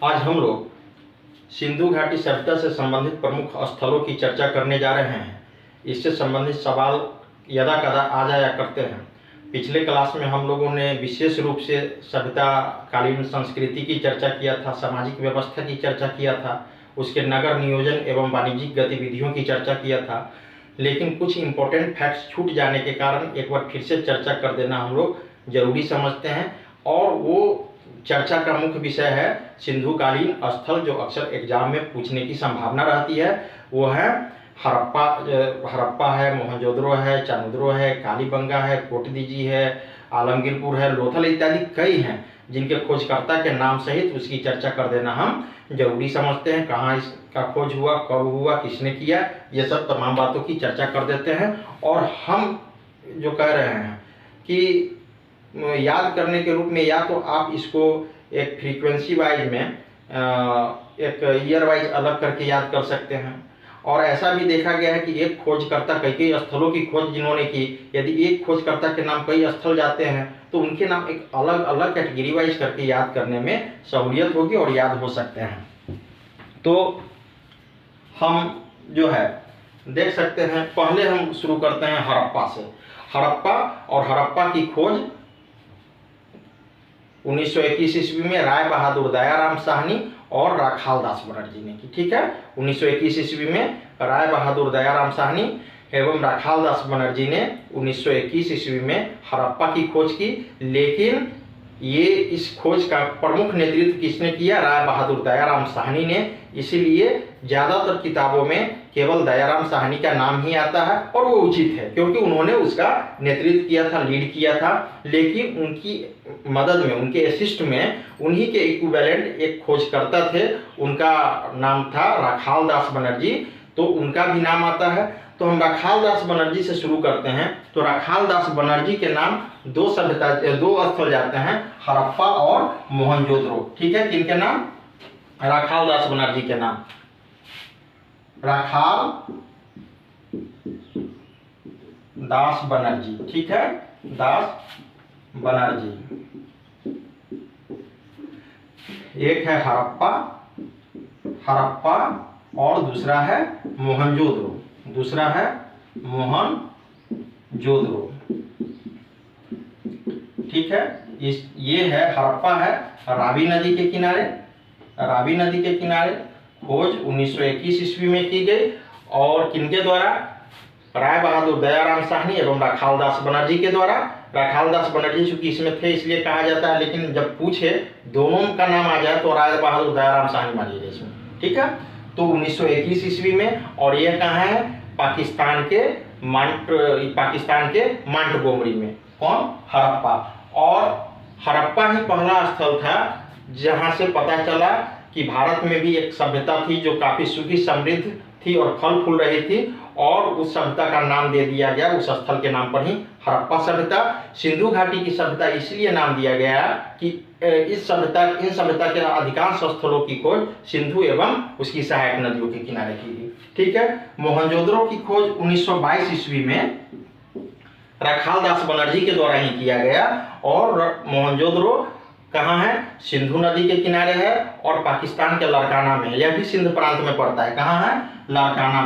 आज हम लोग सिंधु घाटी सभ्यता से संबंधित प्रमुख स्थलों की चर्चा करने जा रहे हैं। इससे संबंधित सवाल यदा कदा आ जाया करते हैं। पिछले क्लास में हम लोगों ने विशेष रूप से सभ्यता कालीन संस्कृति की चर्चा किया था, सामाजिक व्यवस्था की चर्चा किया था, उसके नगर नियोजन एवं वाणिज्यिक गतिविधियों की चर्चा किया था। लेकिन कुछ इम्पोर्टेंट फैक्ट्स छूट जाने के कारण एक बार फिर से चर्चा कर देना हम लोग जरूरी समझते हैं। और वो चर्चा का मुख्य विषय है सिंधुकालीन स्थल, जो अक्सर एग्जाम में पूछने की संभावना रहती है। वो है हड़प्पा है, मोहनजोदड़ो है, चामुंडो है, कालीबंगा है, कोटदीजी है, आलमगीरपुर है, लोथल इत्यादि कई हैं जिनके खोजकर्ता के नाम सहित उसकी चर्चा कर देना हम जरूरी समझते हैं। कहाँ इसका खोज हुआ, कब हुआ, किसने किया, ये सब तमाम बातों की चर्चा कर देते हैं। और हम जो कह रहे हैं कि याद करने के रूप में या तो आप इसको एक फ्रीक्वेंसी वाइज में एक ईयर वाइज अलग करके याद कर सकते हैं। और ऐसा भी देखा गया है कि एक खोजकर्ता कई स्थलों की खोज जिन्होंने की, यदि एक खोजकर्ता के नाम कई स्थल जाते हैं तो उनके नाम एक अलग अलग कैटेगरी वाइज करके याद करने में सहूलियत होगी और याद हो सकते हैं। तो हम जो है देख सकते हैं, पहले हम शुरू करते हैं हड़प्पा से। हड़प्पा और हड़प्पा की खोज 1921 ईस्वी में राय बहादुर दयाराम साहनी और राखाल दास बनर्जी ने की। ठीक है, 1921 ईस्वी में राय बहादुर दयाराम साहनी एवं राखाल दास बनर्जी ने 1921 ईस्वी में हड़प्पा की खोज की। लेकिन ये इस खोज का प्रमुख नेतृत्व किसने किया? राय बहादुर दयाराम साहनी ने। इसीलिए ज़्यादातर किताबों में केवल दयाराम साहनी का नाम ही आता है और वो उचित है क्योंकि उन्होंने उसका नेतृत्व किया था, लीड किया था। लेकिन उनकी मदद में, उनके असिस्ट में उन्हीं के इक्विवेलेंट एक खोजकर्ता थे, उनका नाम था राखाल दास बनर्जी, तो उनका भी नाम आता है। तो हम राखाल दास बनर्जी से शुरू करते हैं। तो राखाल दास बनर्जी के नाम दो स्थल जाते हैं, हड़प्पा और मोहनजोदड़ो। ठीक है, किनके नाम? राखाल दास बनर्जी के नाम, राखाल दास बनर्जी। ठीक है, दास बनर्जी। एक है हड़प्पा और दूसरा है मोहनजोदड़ो। ठीक है, ये है हड़प्पा है रावी नदी के किनारे। खोज 1921 ईस्वी में की गई और किनके द्वारा? राय बहादुर दयाराम साहनी एवं राखाल दास बनर्जी के द्वारा। राखाल दास बनर्जी चूंकि इसमें थे इसलिए कहा जाता है, लेकिन जब पूछे दोनों का नाम आ जाए तो राय बहादुर दयाराम साहनी मानिएगा इसमें। ठीक है, तो 1921 ईस्वी में। और यह कहाँ है? पाकिस्तान के मांटगोमरी में। कौन? हड़प्पा। और हड़प्पा ही पहला स्थल था जहां से पता चला कि भारत में भी एक सभ्यता थी जो काफी सुखी समृद्ध थी और फल फूल रही थी, और उस सभ्यता का नाम दे दिया गया उस स्थल के नाम पर ही, हड़प्पा सभ्यता। सिंधु घाटी की सभ्यता इसलिए नाम दिया गया कि इन सभ्यता के अधिकांश स्थलों की खोज सिंधु एवं उसकी सहायक नदियों के किनारे की गई। ठीक है, मोहनजोदड़ो की खोज 1922 ईस्वी में राखाल दास बनर्जी के द्वारा ही किया गया। और मोहनजोदड़ो कहाँ है? सिंधु नदी के किनारे है और पाकिस्तान के लारकाना में। यह भी सिंध प्रांत में पड़ता है। कहाँ है? लारकाना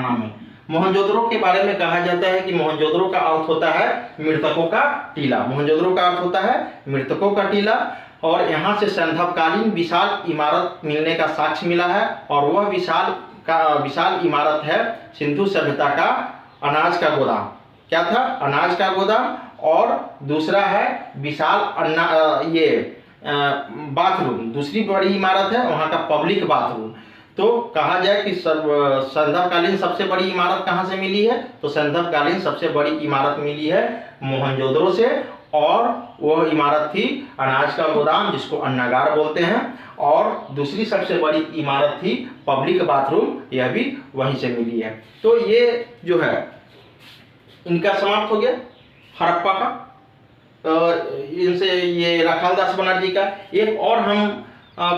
में। मोहनजोदड़ो के बारे में कहा जाता है कि मोहनजोदड़ो का अर्थ होता है मृतकों का टीला। मोहनजोदड़ो का अर्थ होता है मृतकों का टीला। और यहाँ से संध्याकालीन विशाल इमारत मिलने का साक्ष्य मिला है, और वह विशाल इमारत है सिंधु सभ्यता का अनाज का गोदाम। क्या था? अनाज का गोदाम। और दूसरा है विशाल बाथरूम। दूसरी बड़ी इमारत है वहाँ का पब्लिक बाथरूम। तो कहा जाए कि संध्याकालीन सबसे बड़ी इमारत कहाँ से मिली है? तो संध्याकालीन सबसे बड़ी इमारत मिली है मोहनजोदड़ो से, और वह इमारत थी अनाज का गोदाम, जिसको अन्नागार बोलते हैं। और दूसरी सबसे बड़ी इमारत थी पब्लिक बाथरूम, यह भी वहीं से मिली है। तो ये जो है इनका समाप्त हो गया हड़प्पा का, इनसे ये राखाल दास बनर्जी का। एक और हम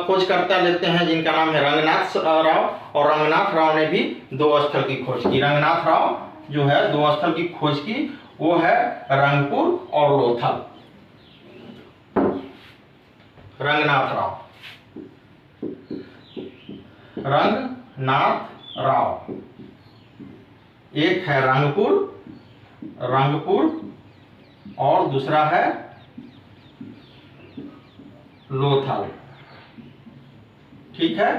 खोजकर्ता लेते हैं जिनका नाम है रंगनाथ राव, और रंगनाथ राव ने भी दो स्थल की खोज की। रंगनाथ राव जो है दो स्थल की खोज की, वो है रंगपुर और लोथल। रंगनाथ राव रंगनाथ राव। एक है रंगपुर और दूसरा है लोथल। ठीक है,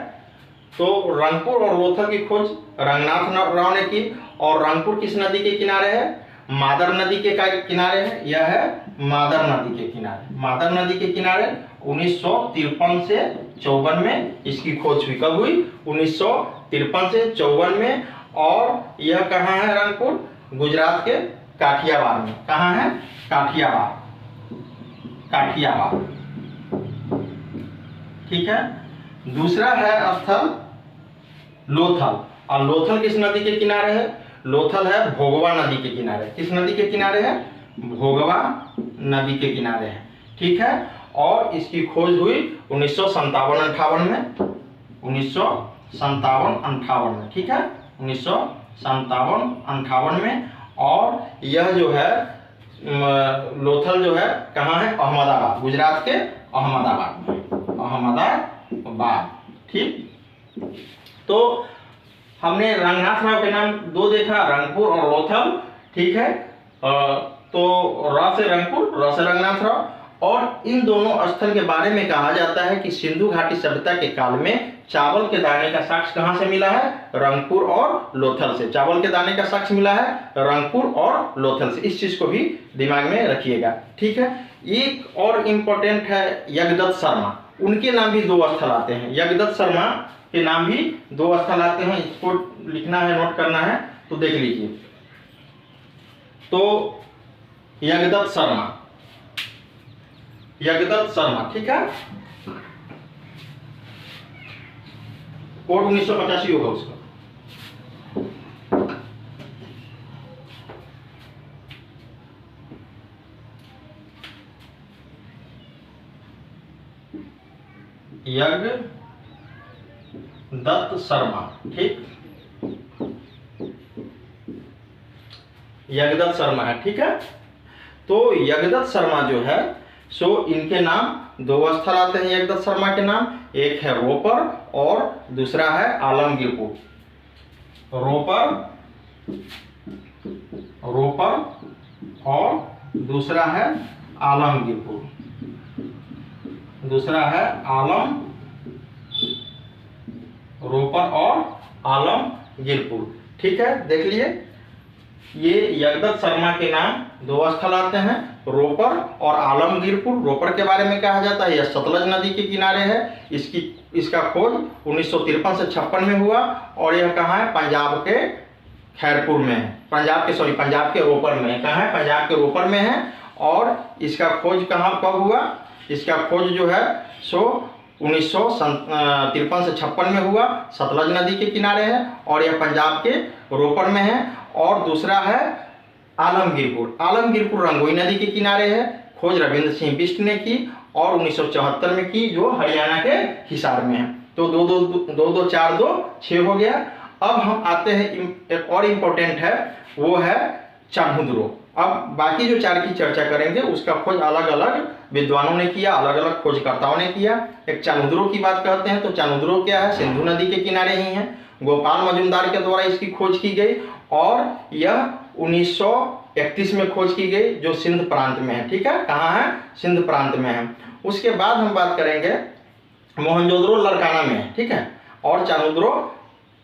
तो रंगपुर और लोथल की खोज रंगनाथ राव ने की। और रंगपुर किस नदी के किनारे है? मादर नदी के किनारे है। यह है मादर नदी के किनारे। मादर नदी के किनारे 1953 से 54 में इसकी खोज हुई। कब हुई? 1953 से 54 में। और यह कहाँ है रंगपुर? गुजरात के काठियावाड़ में। कहाँ है? काठियावाड़। ठीक है, दूसरा है स्थल लोथल। और लोथल किस नदी के किनारे है? लोथल है भोगवा नदी के किनारे। किस नदी के किनारे है? भोगवा नदी के किनारे है। ठीक है, और इसकी खोज हुई 1957-58 में। 1957-58 में। ठीक है, 1957-58 में। और यह जो है लोथल जो है कहाँ है? अहमदाबाद, गुजरात के अहमदाबाद में। अहमदाबाद। ठीक, तो हमने रंगनाथ राव के नाम दो देखा, रंगपुर और लोथल। ठीक है, तो र से रंगपुर, र से रंगनाथ राव। और इन दोनों स्थल के बारे में कहा जाता है कि सिंधु घाटी सभ्यता के काल में चावल के दाने का साक्ष्य कहाँ से मिला है? रंगपुर और लोथल से। चावल के दाने का साक्ष्य मिला है रंगपुर और लोथल से। इस चीज को भी दिमाग में रखिएगा। ठीक है, एक और इम्पोर्टेंट है यज्ञदत्त शर्मा। उनके नाम भी दो स्थल आते हैं। यज्ञदत्त शर्मा के नाम भी दो स्थल आते हैं। इसको लिखना है, नोट करना है, तो देख लीजिए। तो यज्ञदत्त शर्मा, ठीक है, कोड 1985 होगा उसका। यज्ञदत्त शर्मा। ठीक, यज्ञदत्त शर्मा है। ठीक है, तो यज्ञदत्त शर्मा जो है सो इनके नाम दो स्थल आते हैं यज्ञदत्त शर्मा के नाम। एक है रोपर और दूसरा है आलमगीरपुर। रोपर और दूसरा है आलमगीरपुर। रोपर और आलमगीरपुर। ठीक है, देख लिए, ये यज्ञदत्त शर्मा के नाम दो स्थल आते हैं, रोपर और आलमगीरपुर। रोपर के बारे में कहा जाता है यह सतलज नदी के किनारे है। इसका खोज 1953 से 56 में हुआ। और यह कहाँ है? पंजाब के खैरपुर में है। पंजाब के रोपर में है। कहाँ है? पंजाब के रोपर में है। और इसका खोज कब हुआ? इसका खोज जो है सो 1953 से 56 में हुआ। सतलज नदी के किनारे है और यह पंजाब के रोपर में है। और दूसरा है आलमगीरपुर रंगोई नदी के किनारे है। खोज रविंद्र सिंह बिष्ट ने की और 1974 में की, जो हरियाणा के हिसार में है। तो 2 4 2 6 हो गया। अब हम आते हैं, एक और इम्पोर्टेंट है, वो है चान्हुद्रो। अब बाकी जो 4 की चर्चा करेंगे उसका खोज अलग अलग विद्वानों ने किया, अलग अलग खोजकर्ताओं ने किया। एक चान्हुद्रो की बात करते हैं, तो चान्हुद्रो क्या है? सिंधु नदी के किनारे ही है। गोपाल मजुमदार के द्वारा इसकी खोज की गई और यह 1931 में खोज की गई, जो सिंध प्रांत में है। ठीक है, कहाँ है? सिंध प्रांत में है। उसके बाद हम बात करेंगे मोहनजोदड़ो लड़काना में है। ठीक है, और चान्हुद्रो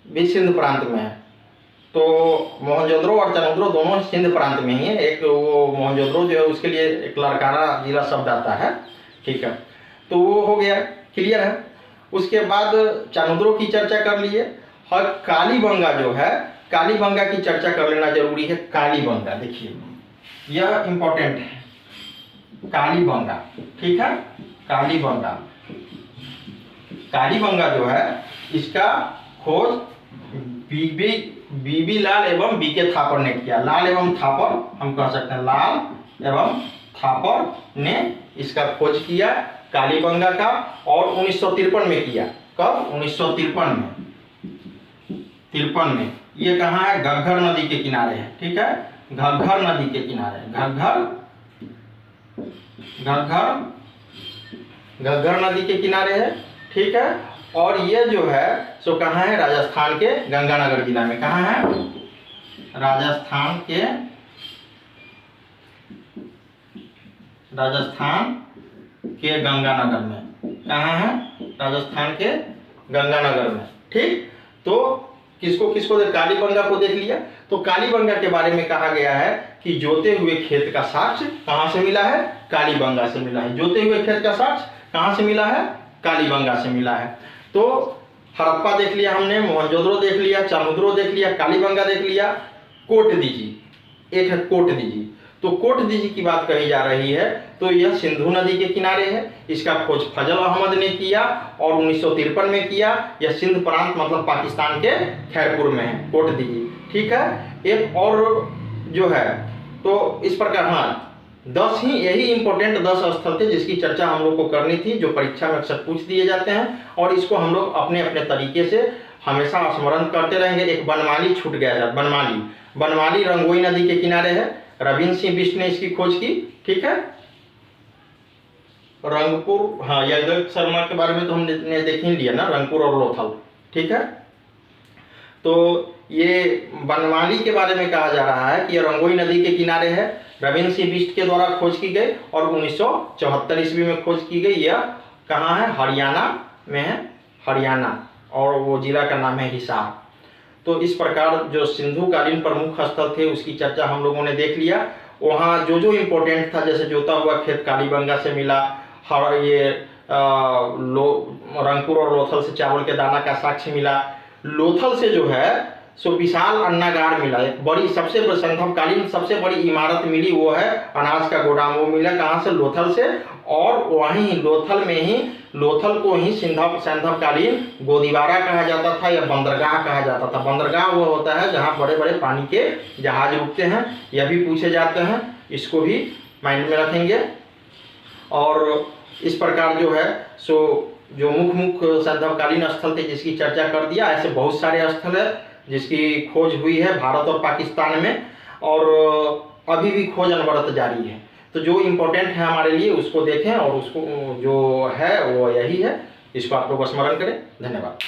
भी सिंध प्रांत में है। तो मोहनजोदड़ो और चान्हुद्रो दोनों सिंध प्रांत में ही है। एक वो मोहनजोदड़ो जो है उसके लिए एक लड़काना जिला शब्द आता है। ठीक है, तो वो हो गया, क्लियर है। उसके बाद चान्हुद्रो की चर्चा कर लिए। और कालीबंगा जो है, कालीबंगा की चर्चा कर लेना जरूरी है। कालीबंगा देखिए, यह इंपॉर्टेंट है। कालीबंगा, ठीक है, कालीबंगा जो है इसका खोज बीबी लाल एवं बीके थापर ने किया। लाल एवं थापर हम कह सकते हैं, लाल एवं थापर ने इसका खोज किया कालीबंगा का, और 1953 में किया। कब? 1953 में। ये कहाँ है? घग्गर नदी के किनारे है। ठीक है, घग्गर नदी के किनारे, घग्गर नदी के किनारे है। ठीक है, और ये जो है सो कहाँ है, राजस्थान के गंगानगर जिला में। कहाँ है, राजस्थान के गंगानगर में। कहाँ है, राजस्थान के गंगानगर में। ठीक, तो किसको किसको कालीबंगा को देख लिया। तो कालीबंगा के बारे में कहा गया है कि जोते हुए खेत का साक्ष्य कहाँ से मिला है, कालीबंगा से मिला है। जोते हुए खेत का साक्ष्य कहाँ से मिला है, कालीबंगा से मिला है। तो हड़प्पा देख लिया हमने, मोहनजोदड़ो देख लिया, चामुंद्रो देख लिया, कालीबंगा देख लिया। कोट दीजी, एक है कोट दीजी। तो कोट दीजी की बात कही जा रही है तो यह सिंधु नदी के किनारे है। इसका खोज फजल अहमद ने किया और 1953 में किया। यह सिंध प्रांत मतलब पाकिस्तान के खैरपुर में है कोट दीजी। ठीक है, एक और जो है तो इस प्रकार, हाँ 10 ही यही इंपॉर्टेंट 10 स्थल थे जिसकी चर्चा हम लोग को करनी थी, जो परीक्षा में अक्सर पूछ दिए जाते हैं और इसको हम लोग अपने अपने तरीके से हमेशा स्मरण करते रहेंगे। एक बनमाली छूट गया है, बनमाली रंगोई नदी के किनारे है। रविंद्र सिंह बिष्ट ने इसकी खोज की। ठीक है, रंगपुर, हाँ यादव शर्मा के बारे में तो हमने देख ही लिया ना, रंगपुर और लोथल। ठीक है, तो ये बनमाली के बारे में कहा जा रहा है कि यह रंगोई नदी के किनारे है। रविंद्र सिंह बिष्ट के द्वारा खोज की गई और 1974 ईस्वी में खोज की गई। यह कहाँ है, हरियाणा में है, हरियाणा, और वो जिला का नाम है हिसार। तो इस प्रकार जो सिंधु कालीन प्रमुख स्थल थे उसकी चर्चा हम लोगों ने देख लिया। वहाँ जो जो इम्पोर्टेंट था, जैसे जोता हुआ खेत कालीबंगा से मिला, ये रंगपुर और लोथल से चावल के दाना का साक्ष्य मिला। लोथल से जो है सो विशाल अन्नागार मिला, एक बड़ी सबसे संथमकालीन सबसे बड़ी इमारत मिली, वो है अनाज का गोदाम। वो मिला कहाँ से, लोथल से। और वहीं लोथल में ही, लोथल को ही संथमकालीन गोदीवारा कहा जाता था या बंदरगाह कहा जाता था। बंदरगाह वो होता है जहाँ बड़े बड़े पानी के जहाज रुकते हैं, यह भी पूछे जाते हैं, इसको भी माइंड में रखेंगे। और इस प्रकार जो है सो जो मुख्य संथमकालीन स्थल थे जिसकी चर्चा कर दिया। ऐसे बहुत सारे स्थल है जिसकी खोज हुई है भारत और पाकिस्तान में, और अभी भी खोज अनवरत जारी है। तो जो इम्पोर्टेंट है हमारे लिए उसको देखें और उसको जो है वो यही है, इसको आप लोग स्मरण करें। धन्यवाद।